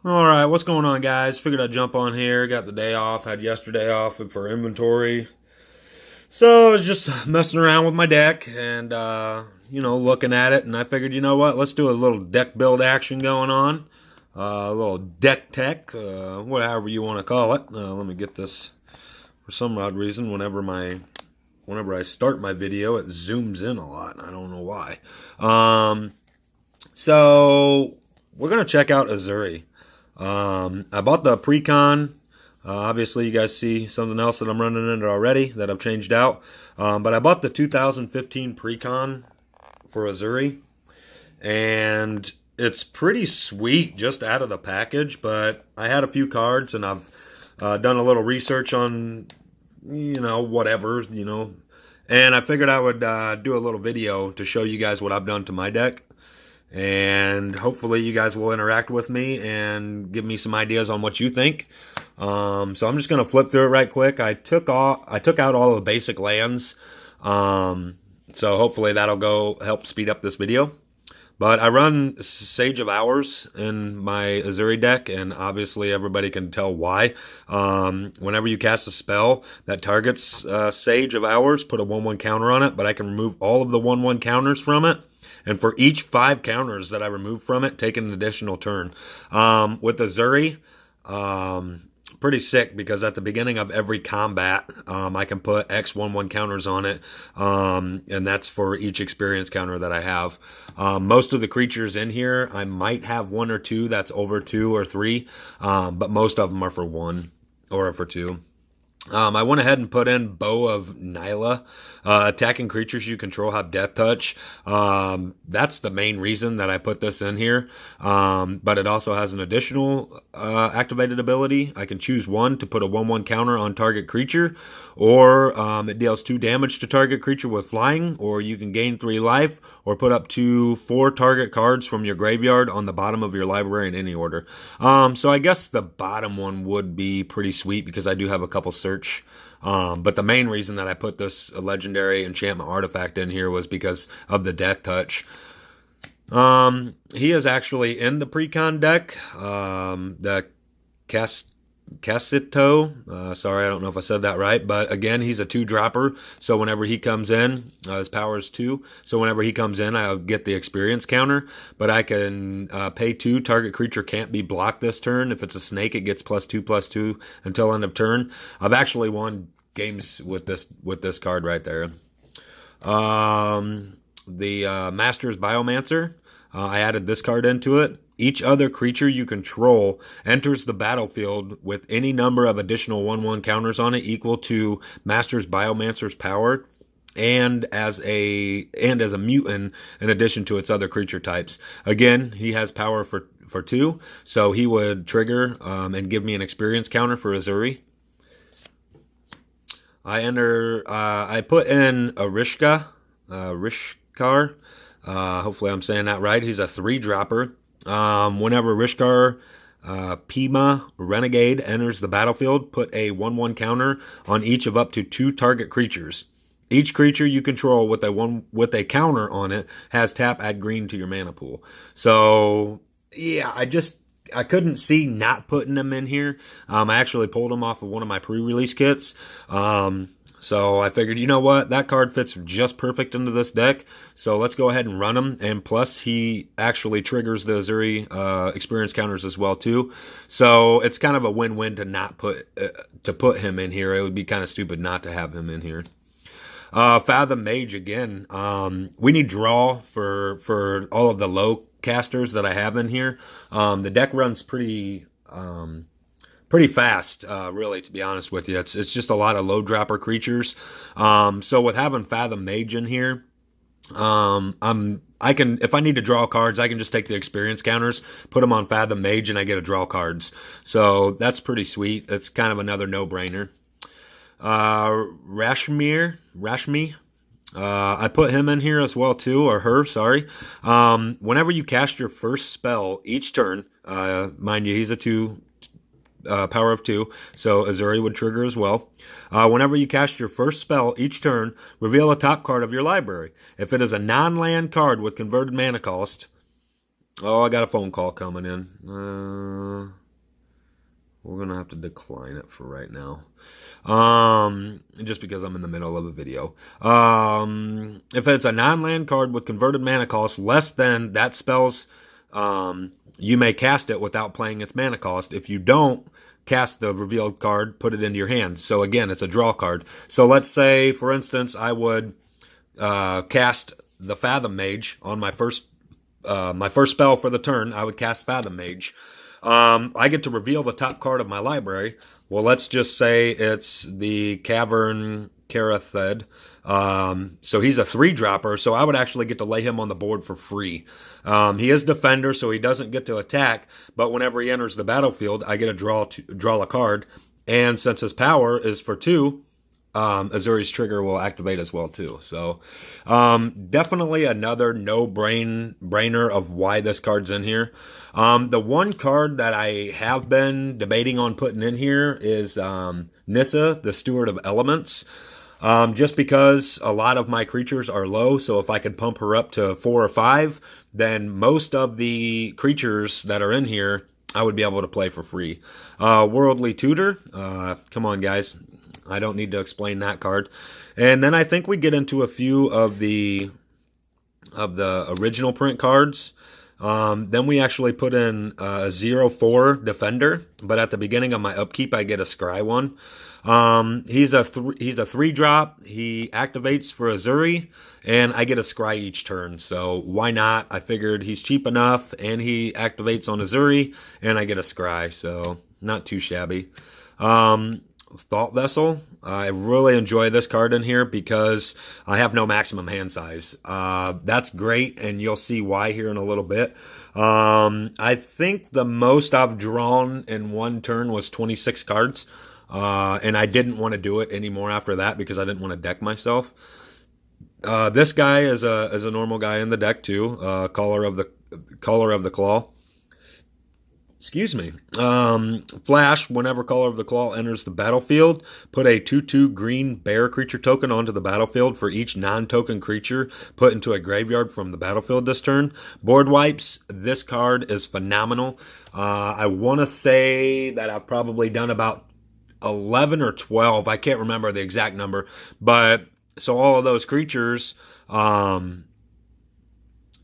All right, what's going on, guys? Figured I'd jump on here. Got the day off. Had yesterday off for inventory. So I was just messing around with my deck and, looking at it. And I figured, you know what? Let's do a little deck build action going on. A little deck tech, whatever you want to call it. Let me get this. For some odd reason, whenever I start my video, it zooms in a lot. I don't know why. So we're going to check out Ezuri. I bought the pre-con. Obviously, you guys see something else that I'm running into already that I've changed out. But I bought the 2015 pre-con for Ezuri. And it's pretty sweet just out of the package. But I had a few cards and I've done a little research on, whatever. And I figured I would do a little video to show you guys what I've done to my deck. And hopefully you guys will interact with me and give me some ideas on what you think. So I'm just going to flip through it right quick. I took out all of the basic lands. So hopefully that'll go help speed up this video. But I run Sage of Hours in my Ezuri deck, and obviously everybody can tell why. Whenever you cast a spell that targets Sage of Hours, put a 1/1 counter on it, but I can remove all of the 1/1 counters from it. And for each 5 counters that I remove from it, take an additional turn. With Ezuri, pretty sick because at the beginning of every combat, I can put X 1/1 counters on it. And that's for each experience counter that I have. Most of the creatures in here, I might have 1 or 2 that's over 2 or 3. But most of them are for 1 or for 2. I went ahead and put in Bow of Nyla. Attacking creatures you control have Death Touch. That's the main reason that I put this in here. But it also has an additional activated ability. I can choose one to put a 1/1 counter on target creature, or it deals 2 damage to target creature with flying, or you can gain 3 life, or put up to 4 target cards from your graveyard on the bottom of your library in any order. So I guess the bottom one would be pretty sweet because I do have a couple search. But the main reason that I put this legendary enchantment artifact in here was because of the Death Touch. He is actually in the pre-con deck. The Casito. Sorry, I don't know if I said that right. But again, he's a 2-dropper. So whenever he comes in, his power is 2. So whenever he comes in, I'll get the experience counter. But I can pay 2. Target creature can't be blocked this turn. If it's a snake, it gets +2/+2 until end of turn. I've actually won games with this card right there. The Master's Biomancer. I added this card into it. Each other creature you control enters the battlefield with any number of additional 1/1 counters on it equal to Master's Biomancer's power, and as a mutant in addition to its other creature types. Again, he has power for 2, so he would trigger and give me an experience counter for Ezuri. I put in a Rishkar. Hopefully I'm saying that right. He's a 3-dropper. Whenever Rishkar Pima Renegade enters the battlefield, put a 1/1 counter on each of up to 2 target creatures. Each creature you control with a counter on it has tap, add green to your mana pool. So yeah, I couldn't see not putting them in here. I actually pulled them off of one of my pre-release kits. So I figured, you know what, that card fits just perfect into this deck. So let's go ahead and run him. And plus, he actually triggers the Ezuri experience counters as well too. So it's kind of a win-win to not put him in here. It would be kind of stupid not to have him in here. Fathom Mage again. We need draw for all of the low casters that I have in here. The deck runs pretty fast, really, to be honest with you. It's just a lot of low dropper creatures. So with having Fathom Mage in here, I can, if I need to draw cards, I can just take the experience counters, put them on Fathom Mage, and I get to draw cards. So that's pretty sweet. It's kind of another no-brainer. Rashmi. I put him in here as well too, or her, sorry. Whenever you cast your first spell each turn, mind you, he's a 2, power of 2, so Ezuri would trigger as well. Whenever you cast your first spell each turn, reveal a top card of your library. If it is a non-land card with converted mana cost, Oh, I got a phone call coming in. We're going to have to decline it for right now. Just because I'm in the middle of a video. If it's a non-land card with converted mana cost less than that spell's, you may cast it without playing its mana cost. If you don't cast the revealed card, put it into your hand. So again, it's a draw card. So let's say, for instance, I would cast the Fathom Mage on my first spell for the turn. I would cast Fathom Mage. I get to reveal the top card of my library. Well, let's just say it's the Cavern Carathed. So he's a 3-dropper, so I would actually get to lay him on the board for free. He is Defender, so he doesn't get to attack, but whenever he enters the battlefield, I get to draw a card. And since his power is for 2, Ezuri's trigger will activate as well too. So definitely another no-brainer of why this card's in here. The one card that I have been debating on putting in here is Nissa, the Steward of Elements. Just because a lot of my creatures are low, so if I could pump her up to 4 or 5, then most of the creatures that are in here I would be able to play for free. Worldly Tutor, come on guys, I don't need to explain that card. And then I think we get into a few of the original print cards. Then we actually put in a 0/4 Defender, but at the beginning of my upkeep I get a Scry one. He's a 3-drop. He activates for Ezuri, and I get a Scry each turn. So why not? I figured he's cheap enough, and he activates on Ezuri, and I get a Scry. So not too shabby. Thought Vessel. I really enjoy this card in here because I have no maximum hand size. That's great, and you'll see why here in a little bit. I think the most I've drawn in one turn was 26 cards. And I didn't want to do it anymore after that because I didn't want to deck myself. This guy is a normal guy in the deck too. Caller of the Claw. Excuse me. Flash, whenever Caller of the Claw enters the battlefield, put a 2/2 green bear creature token onto the battlefield for each non-token creature put into a graveyard from the battlefield this turn. Board wipes. This card is phenomenal. I want to say that I've probably done about 11 or 12. I can't remember the exact number. But so all of those creatures,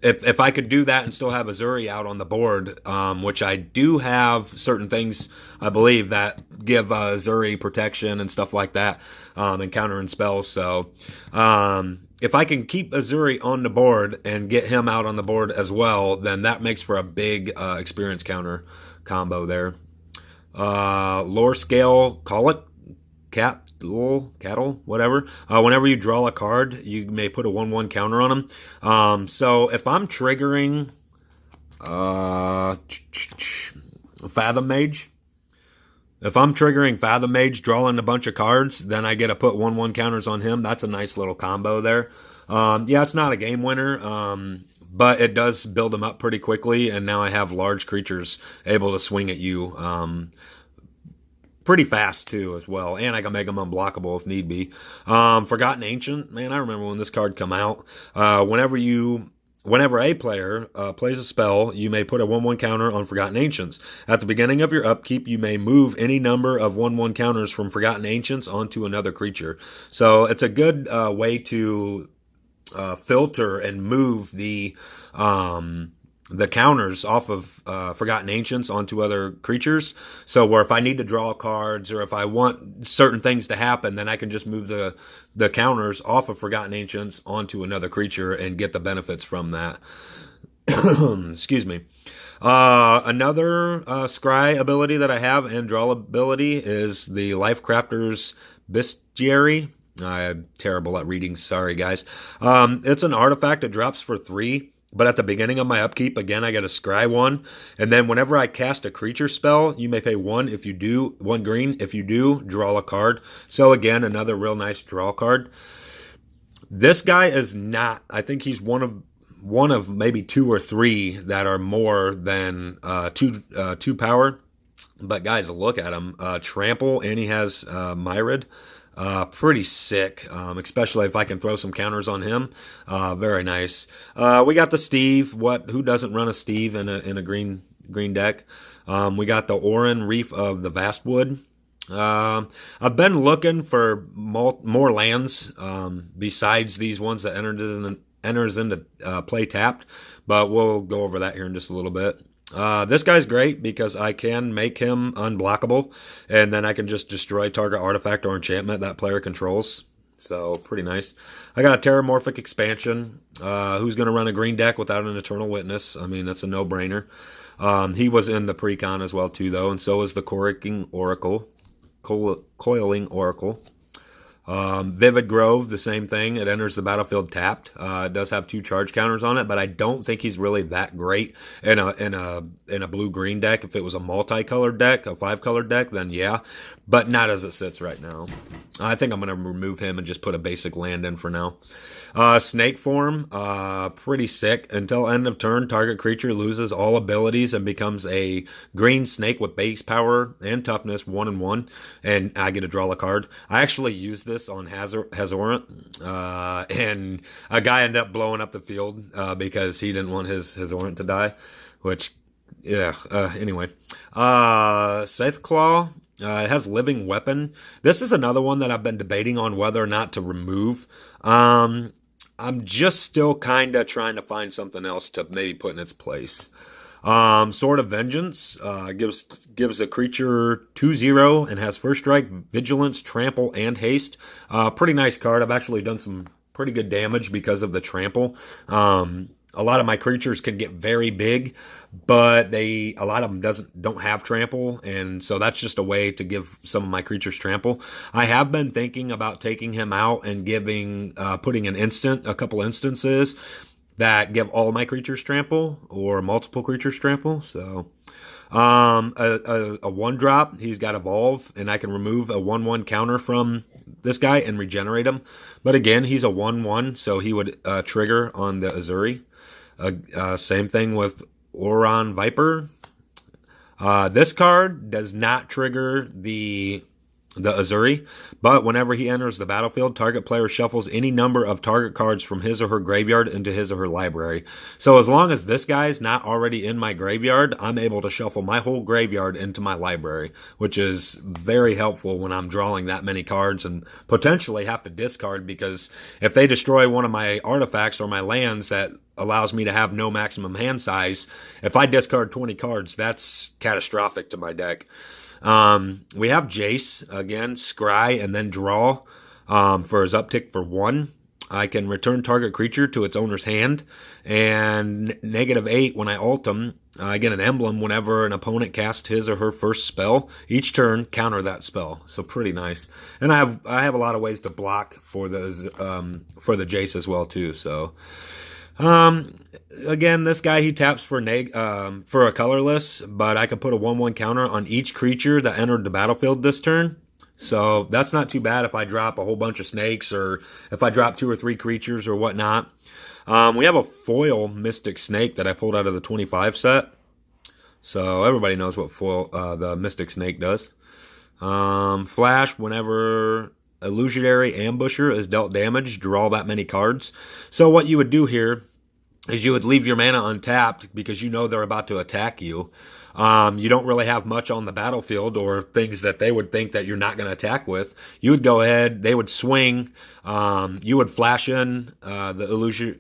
if I could do that and still have Ezuri out on the board, which I do have certain things, I believe, that give Ezuri protection and stuff like that, and countering spells. So if I can keep Ezuri on the board and get him out on the board as well, then that makes for a big experience counter combo there. Lore Scale, call it cattle, whatever. Whenever you draw a card, you may put a 1/1 counter on them. So if I'm triggering Fathom Mage, drawing a bunch of cards, then I get to put 1/1 counters on him. That's a nice little combo there. Yeah, it's not a game winner, but it does build them up pretty quickly, and now I have large creatures able to swing at you pretty fast too as well, and I can make them unblockable if need be. Forgotten Ancient, man, I remember when this card come out. Whenever a player plays a spell, you may put a 1/1 counter on Forgotten Ancients. At the beginning of your upkeep, you may move any number of 1/1 counters from Forgotten Ancients onto another creature. So it's a good way to filter and move the counters off of Forgotten Ancients onto other creatures. So where if I need to draw cards or if I want certain things to happen, then I can just move the counters off of Forgotten Ancients onto another creature and get the benefits from that. Excuse me. Another scry ability that I have and draw ability is the Life Crafter's Bestiary. I'm terrible at reading. Sorry, guys. It's an artifact. It drops for 3. But at the beginning of my upkeep, again, I get a scry 1. And then whenever I cast a creature spell, you may pay 1 if you do, 1 green. If you do, draw a card. So again, another real nice draw card. This guy is not, I think he's one of maybe 2 or 3 that are more than 2 power. But guys, look at him. Trample, and he has Myrid. Pretty sick, especially if I can throw some counters on him. Very nice. We got the Steve. Who doesn't run a Steve in a green deck? We got the Orin Reef of the Vastwood. I've been looking for more lands besides these ones that enters into play tapped, but we'll go over that here in just a little bit. This guy's great because I can make him unblockable, and then I can just destroy target artifact or enchantment that player controls. So, pretty nice. I got a Terramorphic Expansion. Who's going to run a green deck without an Eternal Witness? I mean, that's a no-brainer. He was in the pre-con as well, too, though, and so is the Coiling Oracle. Vivid Grove, the same thing. It enters the battlefield tapped. It does have 2 charge counters on it, but I don't think he's really that great in a blue-green deck. If it was a multicolored deck, a 5-colored deck, then yeah, but not as it sits right now. I think I'm going to remove him and just put a basic land in for now. Snake form, pretty sick. Until end of turn, target creature loses all abilities and becomes a green snake with base power and toughness 1/1, and I get to draw a card. I actually used this on Hazorant, and a guy ended up blowing up the field because he didn't want his Hazorant to die, which, yeah, anyway. Scythe Claw. It has Living Weapon. This is another one that I've been debating on whether or not to remove. I'm just still kind of trying to find something else to maybe put in its place. Sword of Vengeance gives a creature 2/0 and has first strike, vigilance, trample, and haste. Pretty nice card. I've actually done some pretty good damage because of the trample. A lot of my creatures can get very big, but a lot of them don't have trample, and so that's just a way to give some of my creatures trample. I have been thinking about taking him out and putting a couple instances that give all my creatures trample or multiple creatures trample. So a 1-drop, he's got Evolve, and I can remove a 1/1 counter from this guy and regenerate him. But again, he's a 1/1, so he would trigger on the Ezuri. Same thing with Oron Viper. This card does not trigger the Ezuri, but whenever he enters the battlefield, target player shuffles any number of target cards from his or her graveyard into his or her library. So as long as this guy's not already in my graveyard, I'm able to shuffle my whole graveyard into my library, which is very helpful when I'm drawing that many cards and potentially have to discard, because if they destroy one of my artifacts or my lands that allows me to have no maximum hand size, if I discard 20 cards, that's catastrophic to my deck. We have Jace, again, scry, and then draw for his uptick for 1. I can return target creature to its owner's hand, and -8 when I ult him. I get an emblem whenever an opponent casts his or her first spell. Each turn, counter that spell. So pretty nice. And I have a lot of ways to block for the Jace as well too. So again, this guy, he taps for a colorless, but I can put a 1/1 counter on each creature that entered the battlefield this turn. So that's not too bad if I drop a whole bunch of snakes, or if I drop 2 or 3 creatures or whatnot. We have a foil Mystic Snake that I pulled out of the 25 set. So everybody knows what the Mystic Snake does. Flash, whenever Illusionary Ambusher is dealt damage, draw that many cards. So what you would do here is you would leave your mana untapped because you know they're about to attack you. You don't really have much on the battlefield or things that they would think that you're not going to attack with. You would go ahead, they would swing, you would flash in the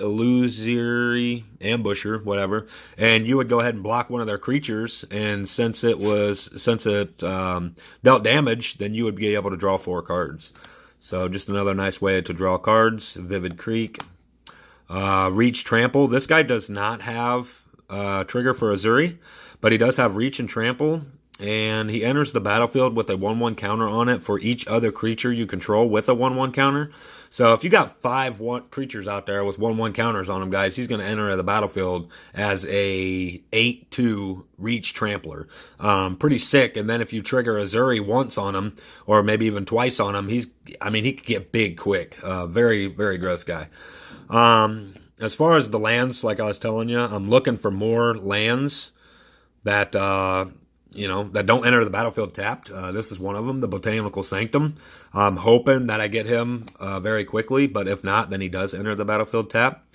Illusory Ambusher, whatever, and you would go ahead and block one of their creatures, and since it dealt damage, then you would be able to draw 4 cards. So just another nice way to draw cards. Vivid Creek. Reach, Trample. This guy does not have trigger for Ezuri, but he does have Reach and Trample, and he enters the battlefield with a 1/1 counter on it for each other creature you control with a 1/1 counter. So if you got 5 creatures out there with 1/1 counters on them, guys, he's going to enter the battlefield as a 8/2 Reach Trampler. Pretty sick. And then if you trigger Ezuri once on him, or maybe even twice on him, he could get big quick. Very, very gross guy. As far as the lands, like I was telling you, I'm looking for more lands that that don't enter the battlefield tapped. This is one of them, the Botanical Sanctum. I'm hoping that I get him very quickly, but if not, then he does enter the battlefield tap.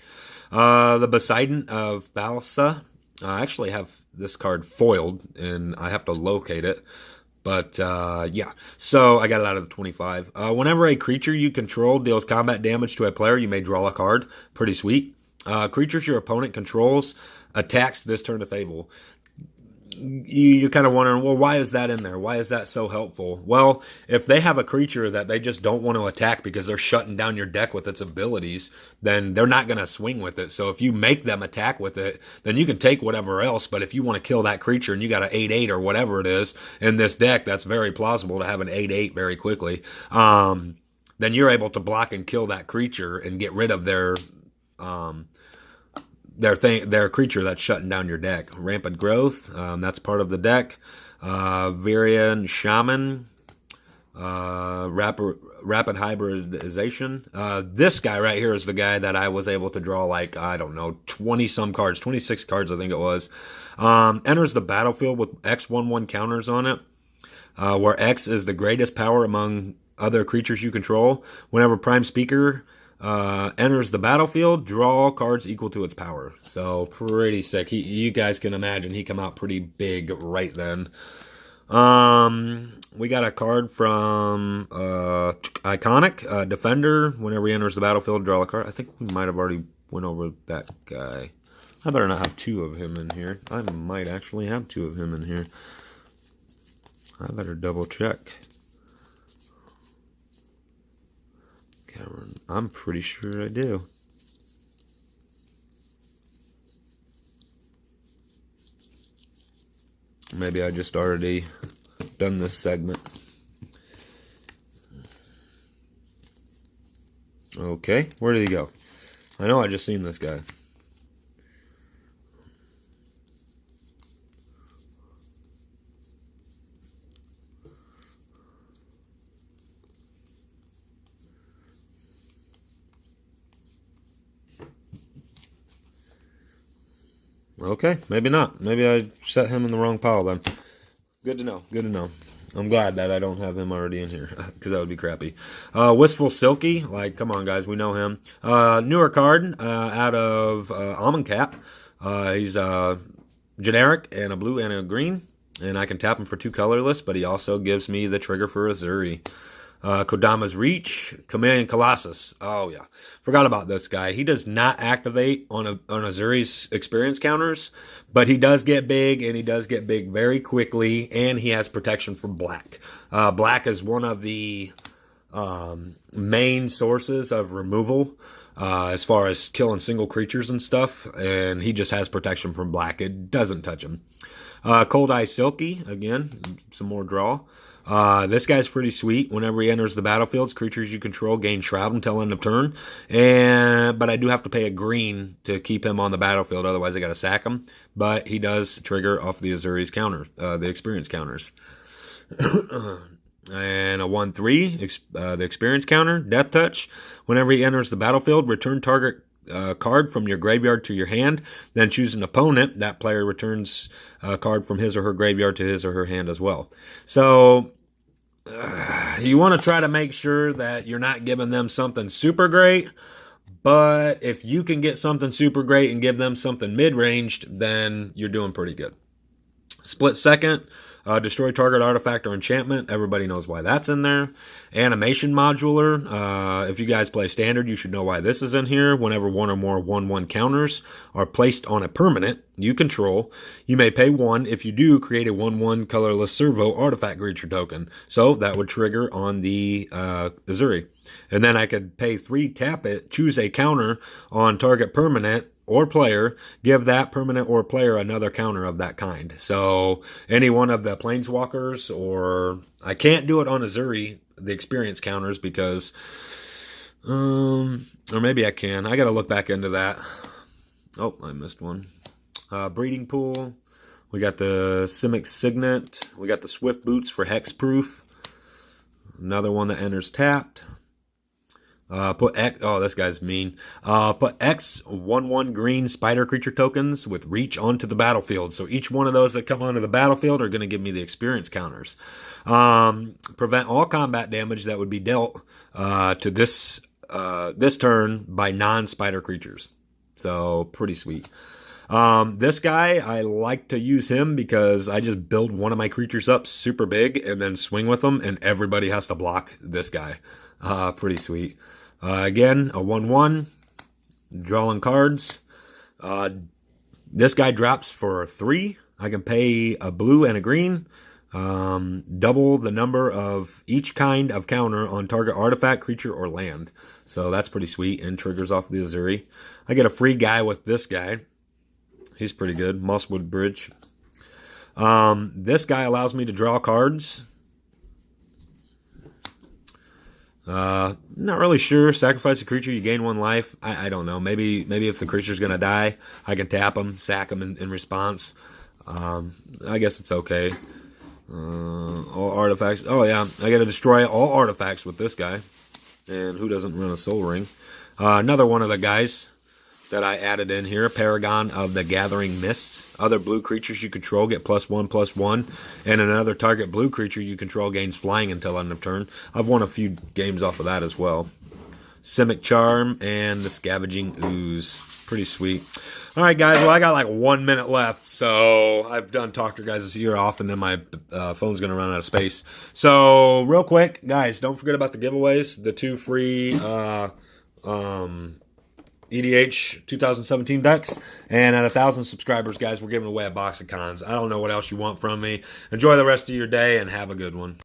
The Poseidon of Thalassa. I actually have this card foiled, and I have to locate it. But, yeah. So, I got it out of the 25. Whenever a creature you control deals combat damage to a player, you may draw a card. Pretty sweet. Creatures your opponent controls attacks this turn to Fable. You're kind of wondering, well, why is that in there? Why is that so helpful? Well, if they have a creature that they just don't want to attack because they're shutting down your deck with its abilities, then they're not going to swing with it. So if you make them attack with it, then you can take whatever else. But if you want to kill that creature and you got an 8/8 or whatever it is in this deck, that's very plausible to have an 8/8 very quickly. Then you're able to block and kill that creature and get rid of their creature that's shutting down your deck. Rampant Growth, that's part of the deck. Varian Shaman, Rapid Hybridization. This guy right here is the guy that I was able to draw, like, I don't know, 20-some cards, 26 cards I think it was. Enters the battlefield with X/1/1 counters on it, where X is the greatest power among other creatures you control. Whenever Prime Speaker enters the battlefield, draw cards equal to its power. So pretty sick. You guys can imagine he come out pretty big right then. We got a card from Iconic Defender. Whenever he enters the battlefield, draw a card. I think we might have already went over that guy. I better not have two of him in here. I might actually have two of him in here. I better double check. I'm pretty sure I do. Maybe I just already done this segment. Okay, where did he go? I know I just seen this guy. Okay, maybe not. Maybe I set him in the wrong pile then. Good to know. Good to know. I'm glad that I don't have him already in here, because that would be crappy. Wistful Silky, like, come on, guys, we know him. Newer card out of Almond Cap. He's generic and a blue and a green, and I can tap him for 2 colorless, but he also gives me the trigger for Ezuri. Kodama's Reach, Chameleon Colossus. Oh, yeah. Forgot about this guy. He does not activate on Ezuri's experience counters, but he does get big, and he does get big very quickly, and he has protection from black. Black is one of the main sources of removal as far as killing single creatures and stuff, and he just has protection from black. It doesn't touch him. Cold Eye Silky, again, some more draw. This guy's pretty sweet. Whenever he enters the battlefield, creatures you control gain Shroud until end of turn. But I do have to pay a green to keep him on the battlefield, otherwise I gotta sack him. But he does trigger off the Ezuri's counter, the experience counters. And a 1/3, the experience counter, Death Touch. Whenever he enters the battlefield, return target card from your graveyard to your hand, then choose an opponent. That player returns a card from his or her graveyard to his or her hand as well. So you want to try to make sure that you're not giving them something super great, but if you can get something super great and give them something mid-ranged, then you're doing pretty good. Split Second, destroy target artifact or enchantment. Everybody knows why that's in there. Animation Modular. If you guys play Standard, you should know why this is in here. Whenever one or more 1/1 counters are placed on a permanent you control, you may pay 1. If you do, create a 1/1 colorless servo artifact creature token. So that would trigger on the Ezuri. And then I could pay 3, tap it, choose a counter on target permanent or player, give that permanent or player another counter of that kind. So any one of the planeswalkers, or I can't do it on Ezuri, the experience counters, because or maybe I can. I got to look back into that. Oh, I missed one. Breeding Pool. We got the Simic Signet. We got the Swift Boots for Hexproof. Another one that enters tapped. Put X. Oh, this guy's mean. Put X 1/1 green spider creature tokens with reach onto the battlefield. So each one of those that come onto the battlefield are going to give me the experience counters. Prevent all combat damage that would be dealt to this turn by non-spider creatures. So pretty sweet. This guy, I like to use him because I just build one of my creatures up super big and then swing with them, and everybody has to block this guy. Pretty sweet. Again, a 1/1, drawing cards. This guy drops for 3. I can pay a blue and a green. Double the number of each kind of counter on target artifact, creature, or land. So that's pretty sweet, and triggers off the Ezuri. I get a free guy with this guy. He's pretty good. Mosswood Bridge. This guy allows me to draw cards. Not really sure. Sacrifice a creature, you gain 1 life. I don't know. Maybe if the creature's going to die, I can tap him, sack him in response. I guess it's okay. All artifacts. Oh, yeah. I got to destroy all artifacts with this guy. And who doesn't run a Soul Ring? Another one of the guys that I added in here, Paragon of the Gathering Mist. Other blue creatures you control get +1/+1, and another target blue creature you control gains flying until end of turn. I've won a few games off of that as well. Simic Charm and the Scavenging Ooze. Pretty sweet. All right, guys. Well, I got like 1 minute left, so I've done talked to you guys this year off, and then my phone's going to run out of space. So, real quick, guys, don't forget about the giveaways. The 2 free EDH 2017 decks, and at 1,000 subscribers, guys, we're giving away a box of cons. I don't know what else you want from me. Enjoy the rest of your day and have a good one.